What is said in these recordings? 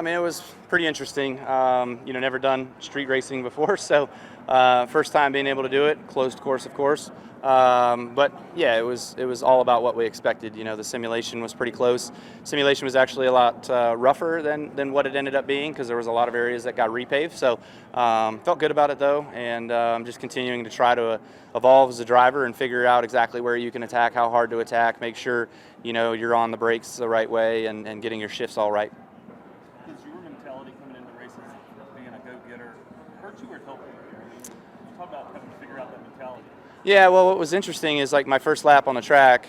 I mean, it was pretty interesting. Never done street racing before, so first time being able to do it. Closed course, of course. But yeah, it was all about what we expected. The simulation was pretty close. Simulation was actually a lot rougher than what it ended up being because there was a lot of areas that got repaved. So felt good about it though, and just continuing to try to evolve as a driver and figure out exactly where you can attack, how hard to attack, make sure you're on the brakes the right way and getting your shifts all right. Does your mentality coming into races, being a go-getter, hurt you or help you? You talk about having to figure out that mentality. Yeah, well, what was interesting is like my first lap on the track,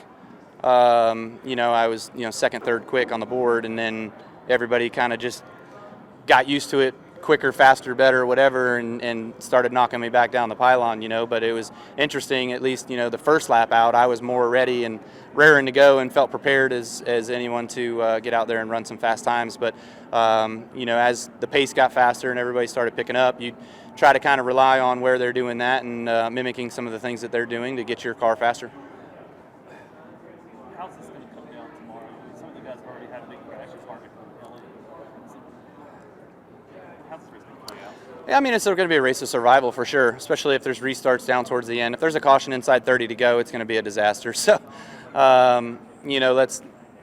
I was second, third quick on the board, and then everybody kind of just got used to it quicker, faster, better, whatever, and started knocking me back down the pylon, But it was interesting, at least, the first lap out, I was more ready and raring to go and felt prepared as anyone to get out there and run some fast times. But, as the pace got faster and everybody started picking up, you try to kind of rely on where they're doing that and mimicking some of the things that they're doing to get your car faster. How's this going to come down tomorrow? Some of the guys have already had big crashes, hard to come down. How's this race going to play out? Yeah, I mean, it's going to be a race of survival for sure, especially if there's restarts down towards the end. If there's a caution inside 30 to go, it's going to be a disaster. So,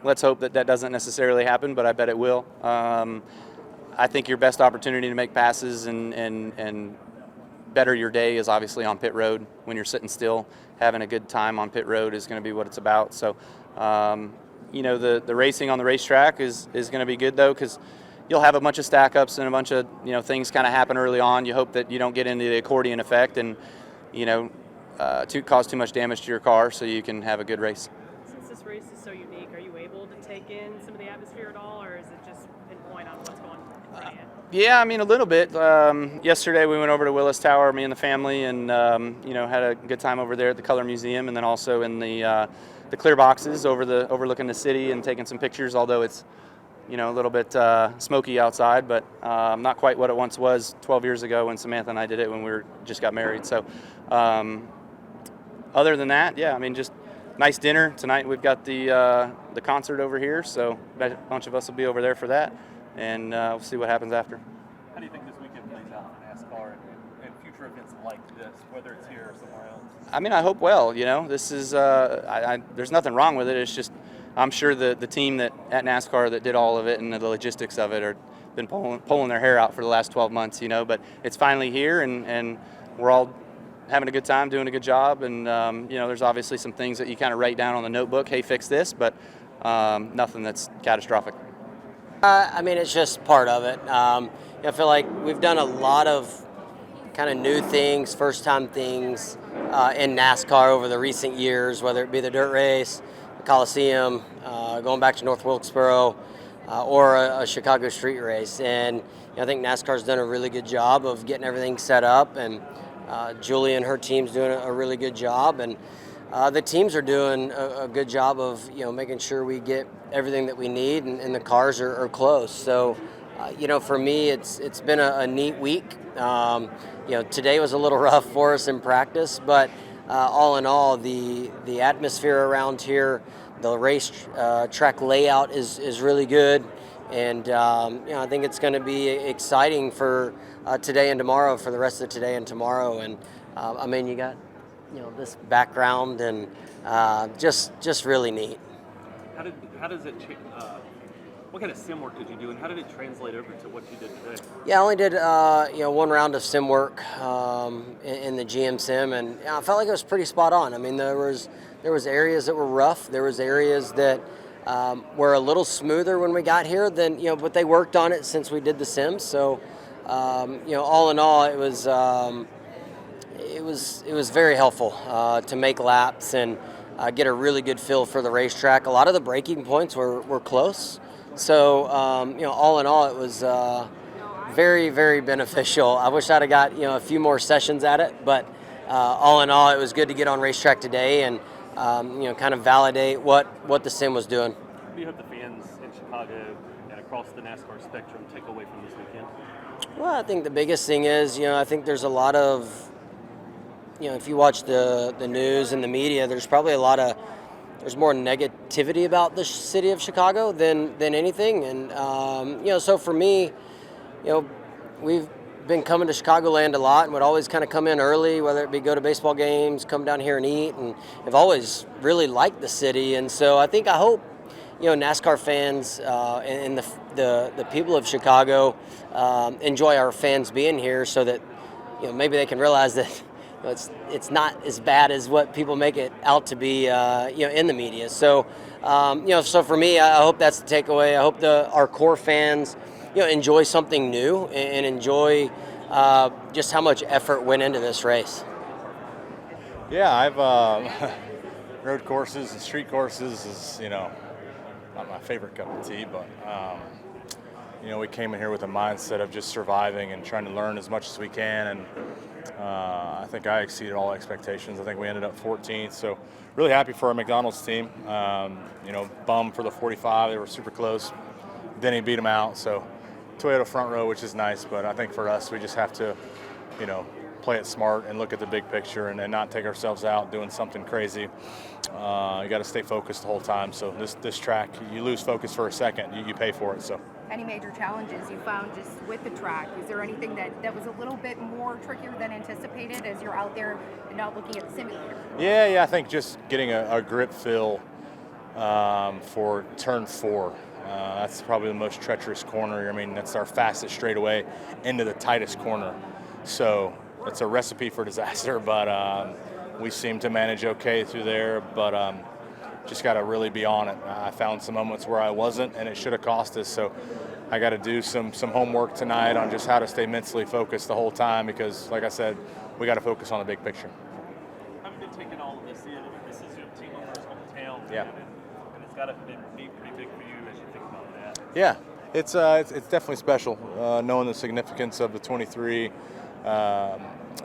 let's hope that doesn't necessarily happen, but I bet it will. I think your best opportunity to make passes and better your day is obviously on pit road. When you're sitting still, having a good time on pit road is going to be what it's about. So, the racing on the racetrack is going to be good though, because you'll have a bunch of stack ups and a bunch of things kind of happen early on. You hope that you don't get into the accordion effect and to cause too much damage to your car, so you can have a good race. Since this race is so unique, are you able to take in some of the atmosphere at all, or is it just pinpoint on what's going on in front of you? Yeah, I mean, a little bit. Yesterday we went over to Willis Tower, me and the family, and had a good time over there at the Color Museum, and then also in the clear boxes overlooking the city and taking some pictures. Although it's a little bit smoky outside, but not quite what it once was 12 years ago when Samantha and I did it when we just got married. So other than that, yeah, I mean, just nice dinner. Tonight we've got the concert over here, so a bunch of us will be over there for that, and we'll see what happens after. How do you think this weekend plays out for NASCAR and future events like this, whether it's here or somewhere else? I mean, I hope well. This is there's nothing wrong with it. It's just I'm sure the team at NASCAR that did all of it and the logistics of it are been pulling their hair out for the last 12 months. But it's finally here, and we're all having a good time, doing a good job, and there's obviously some things that you kind of write down on the notebook, hey, fix this, but nothing that's catastrophic. I mean, it's just part of it. I feel like we've done a lot of kind of new things, first-time things in NASCAR over the recent years, whether it be the dirt race, the Coliseum, going back to North Wilkesboro, or a Chicago street race. And I think NASCAR's done a really good job of getting everything set up, and Julie and her team's doing a really good job, and the teams are doing a good job of making sure we get everything that we need, and the cars are close. So for me, it's been a neat week. Today was a little rough for us in practice, but all in all, the atmosphere around here, the race track layout is really good, and I think it's going to be exciting for today and tomorrow, for the rest of today and tomorrow. And I mean, you got this background, and just really neat. How does it what kind of sim work did you do, and how did it translate over to what you did today? Yeah, I only did one round of sim work in the GM sim, and I felt like it was pretty spot on. I mean, there was areas that were rough, there was areas that were a little smoother when we got here than but they worked on it since we did the sims. So all in all, it was very helpful to make laps and get a really good feel for the racetrack. A lot of the braking points were close. So, all in all, it was very, very beneficial. I wish I'd have got, a few more sessions at it, but all in all, it was good to get on racetrack today and, kind of validate what the sim was doing. What do you hope the fans in Chicago and across the NASCAR spectrum take away from this weekend? Well, I think the biggest thing is, I think there's a lot of, if you watch the news and the media, there's probably there's more activity about the city of Chicago than anything. And so for me, we've been coming to Chicagoland a lot and would always kind of come in early, whether it be go to baseball games, come down here and eat, and I've always really liked the city. And so I hope NASCAR fans and the people of Chicago enjoy our fans being here, so that maybe they can realize that it's not as bad as what people make it out to be in the media. So so for me, I hope that's the takeaway. I hope our core fans enjoy something new and enjoy just how much effort went into this race. Yeah, I've road courses and street courses is not my favorite cup of tea, but we came in here with a mindset of just surviving and trying to learn as much as we can, and I think I exceeded all expectations. I think we ended up 14th, so really happy for our McDonald's team. Bummed for the 45, they were super close. Denny beat them out, so Toyota front row, which is nice, but I think for us, we just have to, play it smart and look at the big picture and not take ourselves out doing something crazy. You got to stay focused the whole time. So this track, you lose focus for a second, you pay for it. So. Any major challenges you found just with the track? Is there anything that was a little bit more trickier than anticipated as you're out there and not looking at the simulator? Yeah, I think just getting a grip feel for turn 4. That's probably the most treacherous corner. I mean, that's our fastest straightaway into the tightest corner. So it's a recipe for disaster, but we seem to manage okay through there, but just got to really be on it. I found some moments where I wasn't, and it should have cost us. So I got to do some homework tonight on just how to stay mentally focused the whole time, because, like I said, we got to focus on the big picture. How have you been taking all of this in? This is your team owner's hometown, yeah, and it's got to be pretty big for you as you think about that. Yeah, it's definitely special, knowing the significance of the 23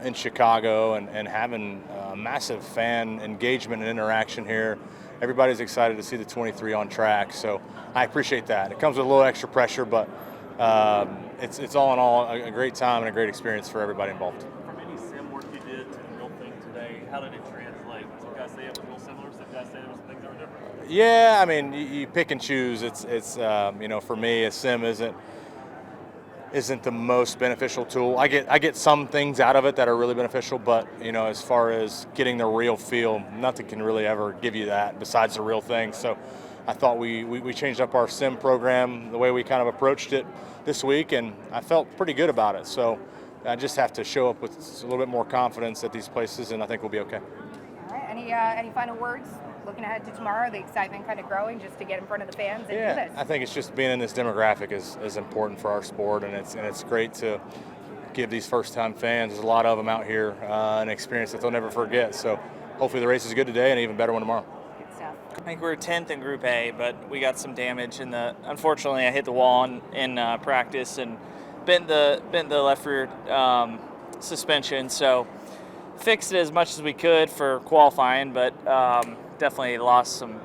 in Chicago and having massive fan engagement and interaction here. Everybody's excited to see the 23 on track, so I appreciate that. It comes with a little extra pressure, but it's all in all a great time and a great experience for everybody involved. From any sim work you did to the real thing today, how did it translate? Some guys say it was real similar, some guys say there was some things that were different. Yeah, I mean, you pick and choose. It's for me, a sim isn't the most beneficial tool. I get some things out of it that are really beneficial, but as far as getting the real feel, nothing can really ever give you that besides the real thing. So I thought we changed up our sim program, the way we kind of approached it this week, and I felt pretty good about it. So I just have to show up with a little bit more confidence at these places, and I think we'll be okay. All right. Any final words? Looking ahead to tomorrow, the excitement kind of growing just to get in front of the fans and do this. I think it's just being in this demographic is important for our sport, and it's great to give these first-time fans, there's a lot of them out here, an experience that they'll never forget. So hopefully the race is good today and an even better one tomorrow. Good stuff. I think we're 10th in Group A, but we got some damage unfortunately I hit the wall in practice and bent the left rear suspension, so fixed it as much as we could for qualifying, but definitely lost some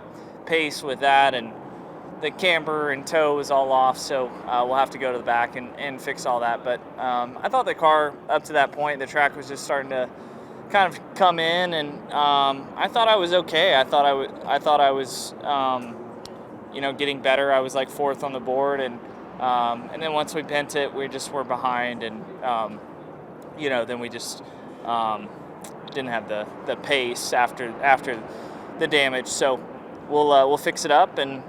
pace with that, and the camber and toe was all off, so we'll have to go to the back and fix all that. But I thought the car up to that point, the track was just starting to kind of come in, and I thought I was okay. I thought I was getting better. I was like 4th on the board, and then once we bent it, we just were behind, and then we just didn't have the pace after the damage. So we'll fix it up, and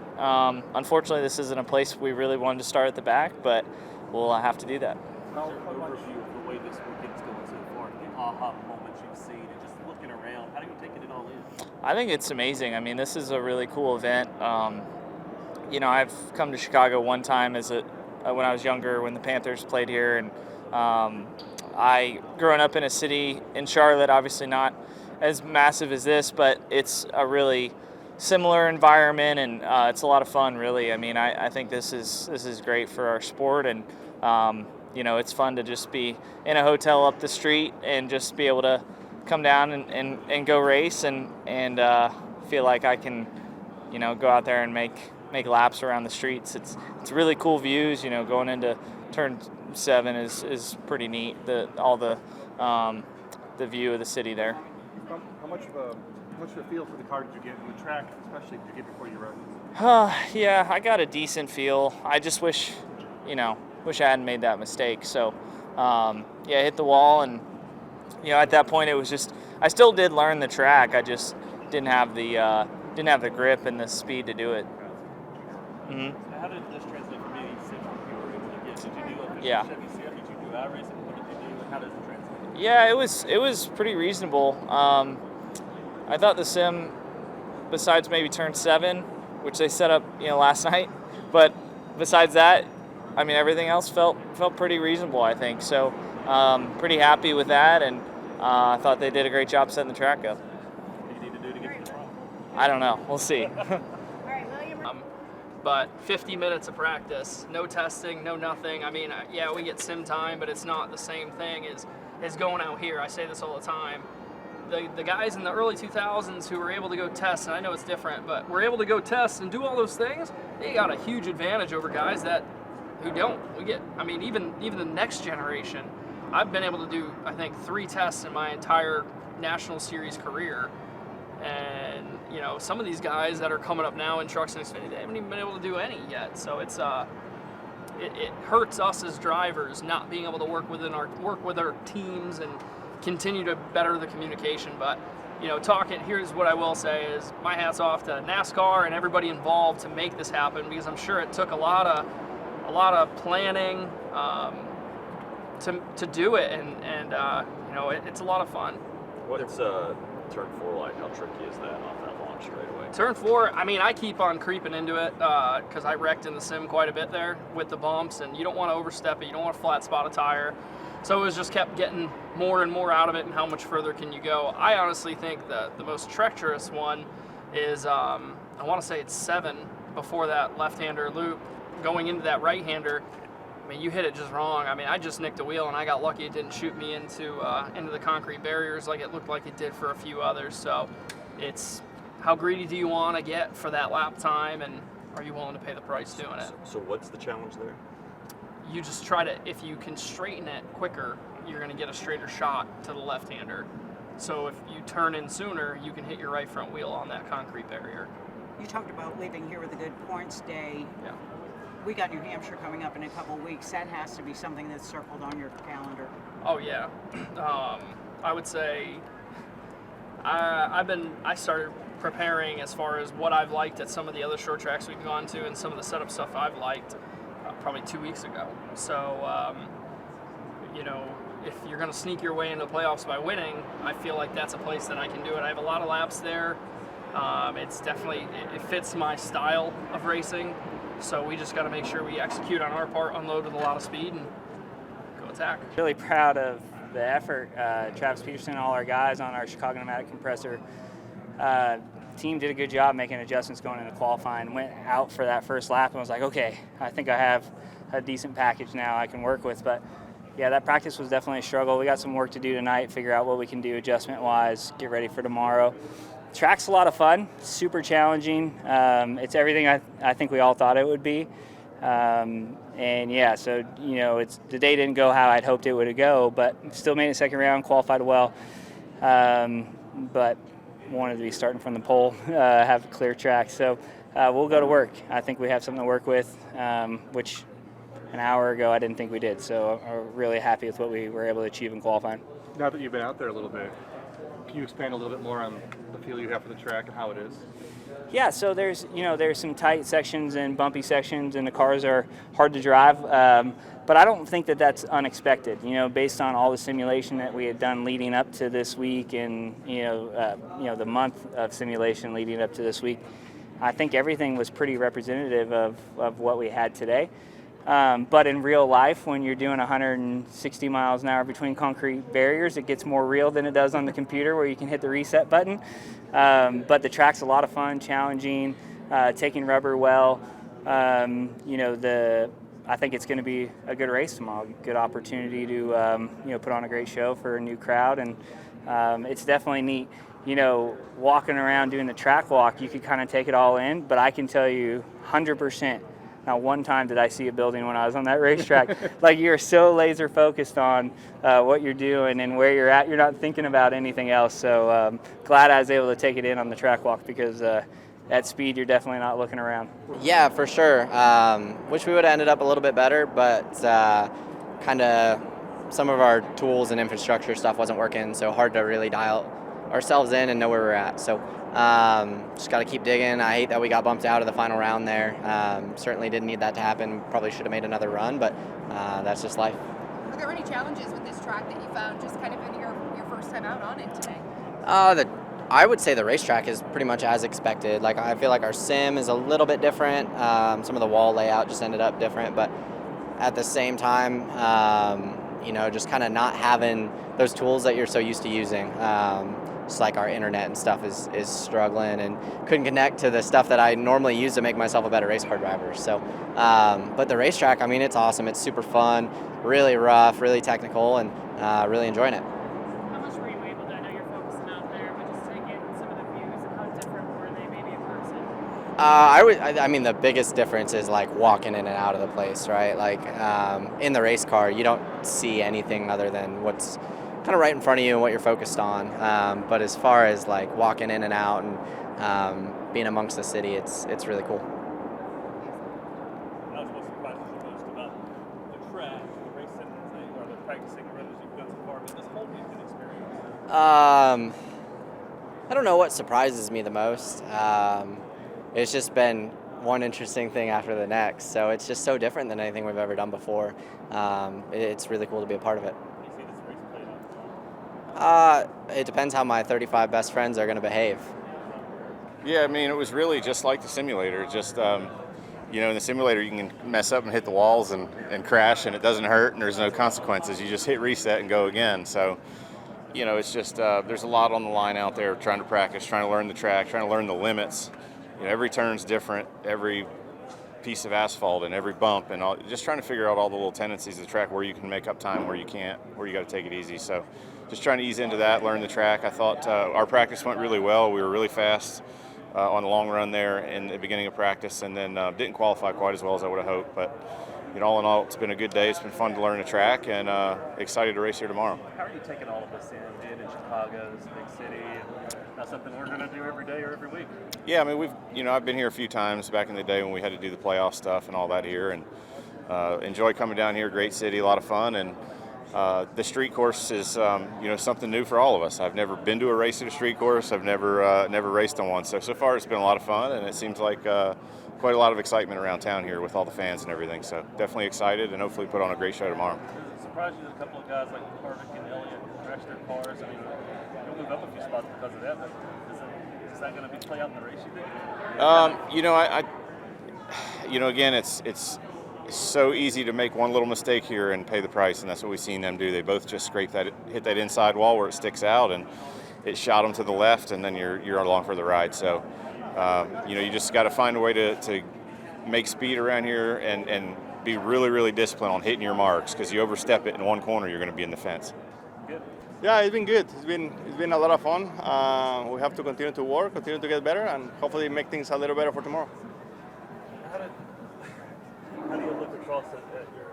unfortunately this isn't a place we really wanted to start at the back, but we'll have to do that. How's your overview of the way this weekend's going so far? The aha moments you've seen, and just looking around, how are you taking it all in? I think it's amazing. I mean, this is a really cool event. I've come to Chicago one time when I was younger, when the Panthers played here, and I growing up in a city in Charlotte, obviously not as massive as this, but it's a really similar environment, and it's a lot of fun, really. I mean, I think this is great for our sport, and it's fun to just be in a hotel up the street and just be able to come down and go race and feel like I can go out there and make laps around the streets. It's really cool views. Going into turn 7 is pretty neat. The view of the city there. How much of a What's your feel for the car did you get in the track, especially did you get before you rode? Yeah, I got a decent feel. I just wish I hadn't made that mistake. So, yeah, hit the wall, and at that point it was just I still did learn the track. I just didn't have the grip and the speed to do it. So how did this translate from maybe sim you were able to get? Did you do a Yeah. Chevy CF? Did you do iRacing? What did you do? And how does it translate? Yeah, it was pretty reasonable. I thought the sim, besides maybe turn 7, which they set up last night, but besides that, I mean everything else felt pretty reasonable. I think so. Pretty happy with that, and I thought they did a great job setting the track up. What do you need to do to get to the front? I don't know. We'll see. But 50 minutes of practice, no testing, no nothing. I mean, yeah, we get sim time, but it's not the same thing as going out here. I say this all the time. The guys in the early 2000s who were able to go test, and I know it's different, but were able to go test and do all those things, they got a huge advantage over guys who don't. Even the next generation. I've been able to do, I think, 3 tests in my entire National Series career. And some of these guys that are coming up now in trucks and Xfinity, they haven't even been able to do any yet. So it's it hurts us as drivers not being able to work with our teams and continue to better the communication. But here's what I will say is my hat's off to NASCAR and everybody involved to make this happen, because I'm sure it took a lot of planning to do it, and it's a lot of fun. What's turn 4 like? How tricky is that off that launch straight away? Turn 4, I keep on creeping into it because I wrecked in the sim quite a bit there with the bumps, and you don't want to overstep it. You don't want to flat spot a tire. So it was just kept getting more and more out of it, and how much further can you go. I honestly think that the most treacherous one is, I want to say it's 7 before that left-hander loop, going into that right-hander. I mean, you hit it just wrong. I mean, I just nicked a wheel, and I got lucky it didn't shoot me into the concrete barriers like it looked like it did for a few others. So it's how greedy do you want to get for that lap time, and are you willing to pay the price doing it? So what's the challenge there? You just try to, if you can straighten it quicker, you're going to get a straighter shot to the left-hander. So if you turn in sooner, you can hit your right front wheel on that concrete barrier. You talked about leaving here with a good points day. Yeah. We got New Hampshire coming up in a couple of weeks. That has to be something that's circled on your calendar. Oh yeah. I would say I started preparing as far as what I've liked at some of the other short tracks we've gone to, and some of the setup stuff I've liked probably 2 weeks ago. So if you're going to sneak your way into the playoffs by winning, I feel like that's a place that I can do it. I have a lot of laps there. It's definitely, it fits my style of racing. So we just got to make sure we execute on our part, unload with a lot of speed, and go attack. Really proud of the effort. Travis Peterson and all our guys on our Chicago pneumatic compressor team did a good job making adjustments going into qualifying. Went out for that first lap and was like, okay, I think I have a decent package now I can work with. But yeah, that practice was definitely a struggle. We got some work to do tonight, figure out what we can do adjustment-wise, get ready for tomorrow. Track's a lot of fun, super challenging. It's everything I think we all thought it would be. And yeah, so, the day didn't go how I'd hoped it would go, but still made it second round, qualified well. But wanted to be starting from the pole, have a clear track. So we'll go to work. I think we have something to work with, which an hour ago I didn't think we did. So I'm really happy with what we were able to achieve in qualifying. Now that you've been out there a little bit, can you expand a little bit more on the feel you have for the track and how it is? Yeah, so there's some tight sections and bumpy sections, and the cars are hard to drive. But I don't think that that's unexpected. Based on all the simulation that we had done leading up to this week, and the month of simulation leading up to this week, I think everything was pretty representative of what we had today. But in real life, when you're doing 160 miles an hour between concrete barriers, it gets more real than it does on the computer where you can hit the reset button. But the track's a lot of fun, challenging, taking rubber well. I think it's going to be a good race tomorrow, good opportunity to put on a great show for a new crowd, and it's definitely neat. Walking around doing the track walk, you could kind of take it all in, but I can tell you 100% Not one time did I see a building when I was on that racetrack. Like, you're so laser focused on what you're doing and where you're at. You're not thinking about anything else. So glad I was able to take it in on the track walk, because at speed, you're definitely not looking around. Yeah, for sure. Wish we would have ended up a little bit better, but kind of some of our tools and infrastructure stuff wasn't working, so hard to really dial ourselves in and know where we're at. So just got to keep digging. I hate that we got bumped out of the final round there. Certainly didn't need that to happen. Probably should have made another run, but that's just life. Are there any challenges with this track that you found just kind of in your first time out on it today? I would say the racetrack is pretty much as expected. Like, I feel like our sim is a little bit different. Some of the wall layout just ended up different, but at the same time, just kind of not having those tools that you're so used to using. Just like our internet and stuff is struggling, and couldn't connect to the stuff that I normally use to make myself a better race car driver. So, but the racetrack, I mean, it's awesome. It's super fun, really rough, really technical, and really enjoying it. How much were you able to, I know you're focusing out there, but just take in some of the views, and how different were they maybe in person? I mean, the biggest difference is like walking in and out of the place, right? Like in the race car, you don't see anything other than what's kind of right in front of you and what you're focused on. But as far as like walking in and out and being amongst the city, it's really cool. That was what surprises you most about the track, the racing, or the practicing runs you've done so far, but this whole weekend experience? I don't know what surprises me the most. It's just been one interesting thing after the next, so it's just so different than anything we've ever done before. It's really cool to be a part of it. It depends how my 35 best friends are going to behave. Yeah, I mean, it was really just like the simulator. Just, in the simulator you can mess up and hit the walls and crash, and it doesn't hurt, and there's no consequences. You just hit reset and go again. So, it's just, there's a lot on the line out there trying to practice, trying to learn the track, trying to learn the limits. Every turn's different, every piece of asphalt and every bump, and just trying to figure out all the little tendencies of the track, where you can make up time, where you can't, where you got to take it easy. So just trying to ease into that, learn the track. I thought our practice went really well. We were really fast on the long run there in the beginning of practice, and then didn't qualify quite as well as I would have hoped. But all in all, it's been a good day. It's been fun to learn the track, and excited to race here tomorrow. How are you taking all of this in, being in Chicago, this big city, and that's something we're going to do every day or every week? Yeah, I mean, I've been here a few times back in the day when we had to do the playoff stuff and all that here, and enjoy coming down here. Great city, a lot of fun, and the street course is, something new for all of us. I've never been to a race at a street course. I've never raced on one. So far it's been a lot of fun, and it seems like quite a lot of excitement around town here with all the fans and everything. So definitely excited, and hopefully put on a great show tomorrow. Does it surprise you that a couple of guys like Harvick and Elliott crashed their cars? I mean, you'll move up a few spots because of that, but is that going to play out in the race, you think? Again, it's so easy to make one little mistake here and pay the price, and that's what we've seen them do. They both just hit that inside wall where it sticks out, and it shot them to the left, and then you're along for the ride. So, you just got to find a way to make speed around here and be really, really disciplined on hitting your marks, because you overstep it in one corner, you're going to be in the fence. Good. Yeah, it's been good. It's been a lot of fun. We have to continue to work, continue to get better, and hopefully make things a little better for tomorrow. How do you look across at your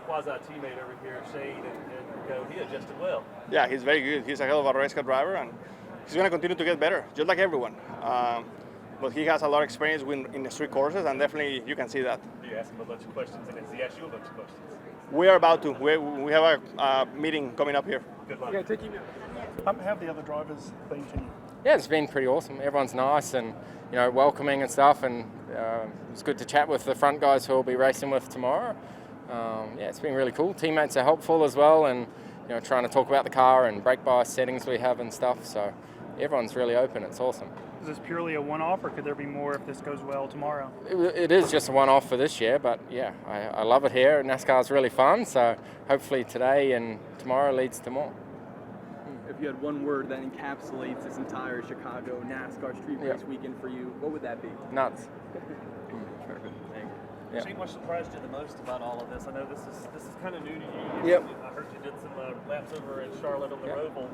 quasi-teammate over here, Shane, and go, he adjusted well? Yeah, he's very good. He's a hell of a race car driver, and he's going to continue to get better, just like everyone. But he has a lot of experience in the street courses, and definitely you can see that. Do you ask him a bunch of questions, and has he asked you a bunch of questions? We are about to. We have a meeting coming up here. Good luck. Yeah, take you. How have the other drivers been to you? Yeah, it's been pretty awesome. Everyone's nice and welcoming and stuff, and it's good to chat with the front guys who we'll be racing with tomorrow. It's been really cool. Teammates are helpful as well, and trying to talk about the car and brake bias settings we have and stuff. So everyone's really open. It's awesome. Is this purely a one-off, or could there be more if this goes well tomorrow? It is just a one-off for this year, but yeah, I love it here. NASCAR's really fun, so hopefully today and tomorrow leads to more. If you had one word that encapsulates this entire Chicago NASCAR street race weekend for you, what would that be? Nuts. Perfect. Thank you. Yeah. Shane, what surprised you the most about all of this? I know this is kind of new to you. Yep. I heard you did some laps over in Charlotte on the Roval.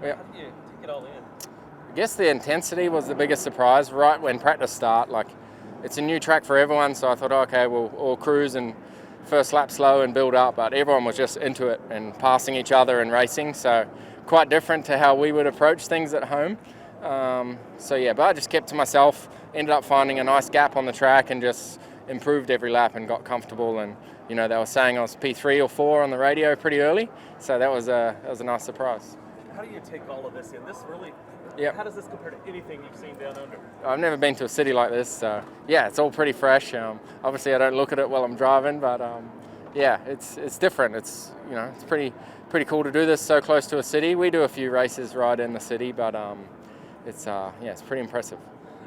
Yeah. How did you take it all in? I guess the intensity was the biggest surprise right when practice start. Like it's a new track for everyone, so I thought, okay, we'll all cruise and first lap slow and build up, but everyone was just into it and passing each other and racing, so quite different to how we would approach things at home. So yeah, but I just kept to myself, ended up finding a nice gap on the track and just improved every lap and got comfortable. And you know, they were saying I was P3 or 4 on the radio pretty early, so that was a nice surprise. How do you take all of this in? This really, Yep. how does this compare to anything you've seen down under? I've never been to a city like this, so yeah, it's all pretty fresh. Obviously, I don't look at it while I'm driving, but yeah, it's different. It's, you know, it's pretty cool to do this so close to a city. We do a few races right in the city, but it's pretty impressive.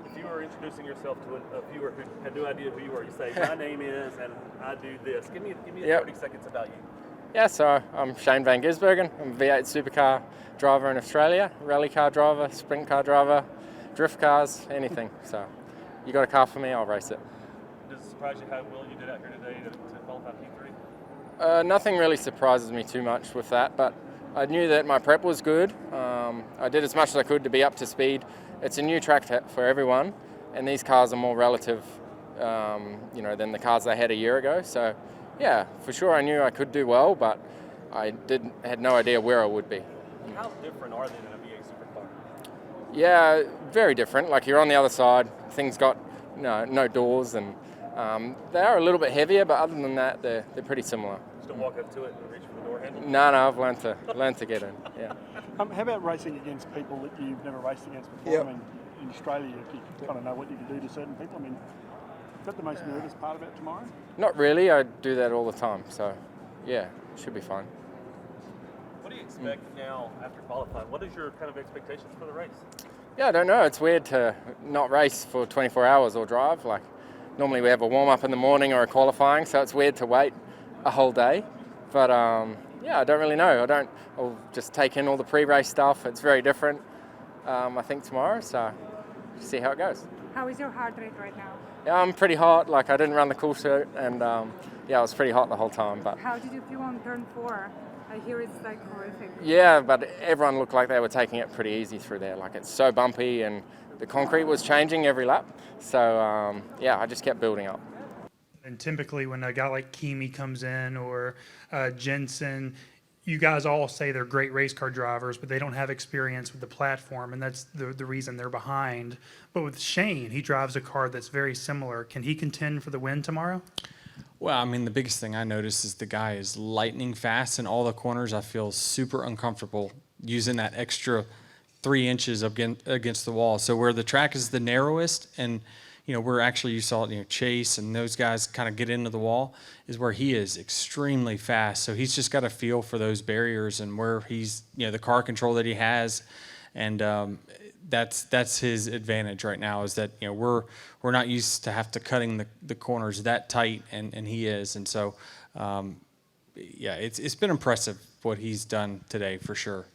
If you were introducing yourself to a viewer who had no idea who you were, you say, "My name is," and I do this. Give me Yep. 30 seconds about you. Yeah, so I'm Shane Van Gisbergen. I'm a V8 supercar driver in Australia, rally car driver, sprint car driver, drift cars, anything. So you got a car for me, I'll race it. Does it surprise you how well you did out here today to qualify P3? Nothing really surprises me too much with that, but I knew that my prep was good. I did as much as I could to be up to speed. It's a new track for everyone, and these cars are more relative, than the cars they had a year ago. So, yeah, for sure I knew I could do well, but I had no idea where I would be. How different are they than a V8 supercar? Yeah, very different. Like, you're on the other side, things got no doors, and they are a little bit heavier, but other than that, they're pretty similar. Just don't walk up to it and reach for the door handle? No, I've learned to get in. Yeah. How about racing against people that you've never raced against before? Yep. I mean, in Australia, you kind of know what you can do to certain people. I mean, is that the most nervous part about tomorrow? Not really. I do that all the time. So, yeah, should be fine. What do you expect now after qualifying? What is your kind of expectations for the race? Yeah, I don't know. It's weird to not race for 24 hours or drive. Like, normally we have a warm-up in the morning or a qualifying, so it's weird to wait a whole day. But, yeah, I don't really know. I'll just take in all the pre-race stuff. It's very different, I think, tomorrow, so see how it goes. How is your heart rate right now? Yeah, I'm pretty hot. Like, I didn't run the cool shirt, and yeah, I was pretty hot the whole time. But How did you feel on turn 4? I hear it's like horrific. yeah, but everyone looked like they were taking it pretty easy through there. Like, it's so bumpy, and the concrete was changing every lap. So yeah, I just kept building up. And typically when a guy like Kimi comes in or Jensen, you guys all say they're great race car drivers, but they don't have experience with the platform, and that's the reason they're behind. But with Shane, he drives a car that's very similar. Can he contend for the win tomorrow? Well, I mean, the biggest thing I noticed is the guy is lightning fast in all the corners. I feel super uncomfortable using that extra 3 inches against the wall. So where the track is the narrowest, and where actually you saw Chase and those guys kind of get into the wall, is where he is extremely fast. So he's just got a feel for those barriers and where he's, the car control that he has, and that's his advantage right now. Is that we're not used to have to cutting the corners that tight, and he is, and so yeah, it's been impressive what he's done today for sure.